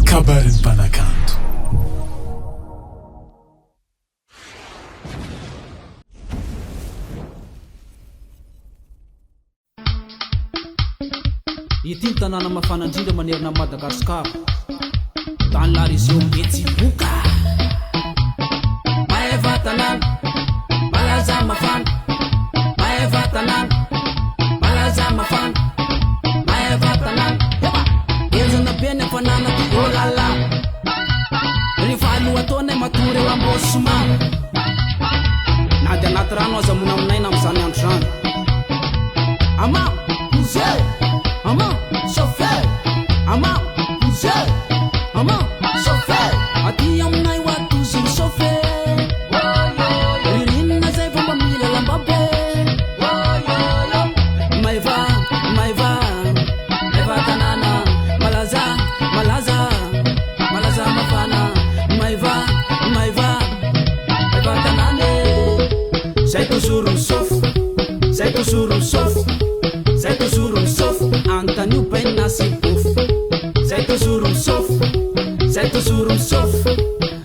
Kabaron'ny Mpanakanto. Ity ny tanàna mafana indrindra manerana Madagascar. Dans la région Betsiboka. Maeva tanàna, malaza mafana. Maeva tanàna, malaza mafana. Maeva tanàna, ezana be ny hafanana ty oh la la. Rehefa alohatona matory eo ambosomamy. Na dia anaty rano aza mona aminay na amin'izany andro zany. Ama, muzey, ama, chauffe, ama, muzey, ama, chauffe. Aty aminay ho ato zy chauffe. Ririnina zay vao mamila lamba be. Maeva, maeva, maeva tanàna. Malaza, malaza, malaza mafana. Maeva, maeva, maeva tanàna. Zay toujours on chauffe, zay toujours on chauffe. Zay toujours on chauffe, antanio penna sy bofo. Zay toujours on chauffe, zay toujours on chauffe.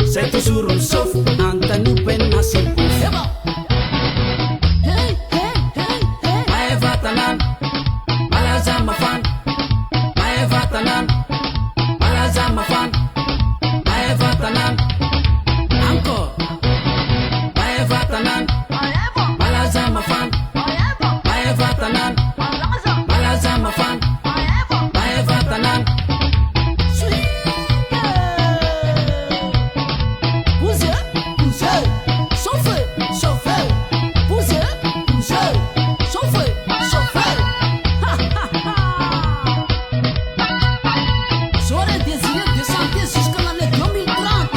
Zay toujours on chauffe, antanio penna sy bofo. Maeva tanàna, malaza mafana. Maeva tanàna, malaza mafana. Maeva tanàna, encore. Maeva tanàna, malaza mafana. Maeva tanàna, malaza mafana. Maeva tanàna. Bougez, bougez, chauffez, chauffez. Bougez, bougez, chauffez, chauffez. J'aurais désiré de chanter jusqu'à l'année 2030.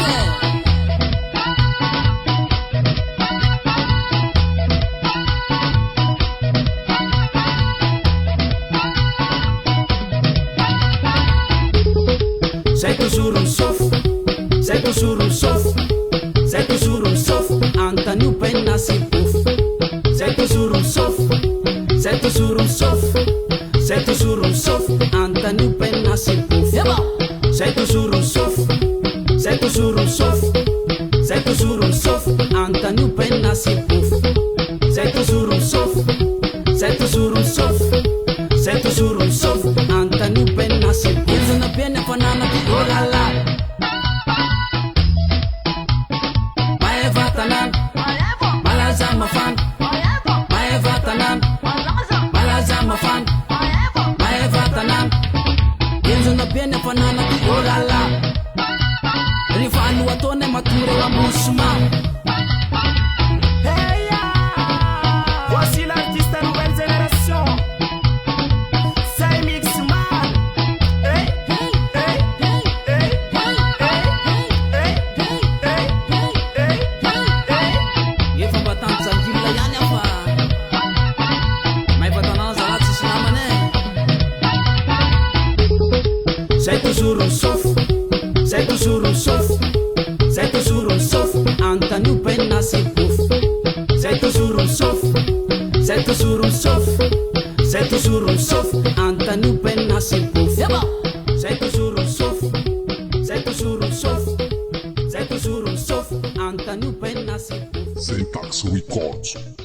Zay toujours on chauffe, zay toujours on chauffe. Zay toujours on chauffe, antanio penna sy bofo. Zay toujours on chauffe, zay toujours on chauffe. Zay toujours on chauffe, antanio penna sy bofo. Zay toujours on chauffe, zay toujours on chauffe. Zay toujours on chauffe, antanio penna sy bofo. Zay toujours on chauffe, zay toujours on chauffe. Zay toujours on chauffe, antanio penna sy bofo. Ezana be ny hafanana ty oh la la. Maeva tanàna, malaza mafana. Maeva tanàna, malaza mafana. Maeva tanàna, ezana be ny hafanana ty oh la la. Rehefa alohatona matory eo ambosomamy. Voici l'artiste nouvelle génération, SHYMIXMAN. Efa mba tanjangilona ihany aho fa mahefa tanàna zalahy tsisy namana e. Zay toujours on chauffe, zay toujours on chauffe. Zay toujours on chauffe, antanio penna sy bofo. Zay toujours on chauffe, zay toujours on chauffe. Zay toujours on chauffe, antanio penna sy bofo. Zay toujours on chauffe, zay toujours on chauffe. Zay toujours on chauffe, antanio penna sy bofo. Syntax Records.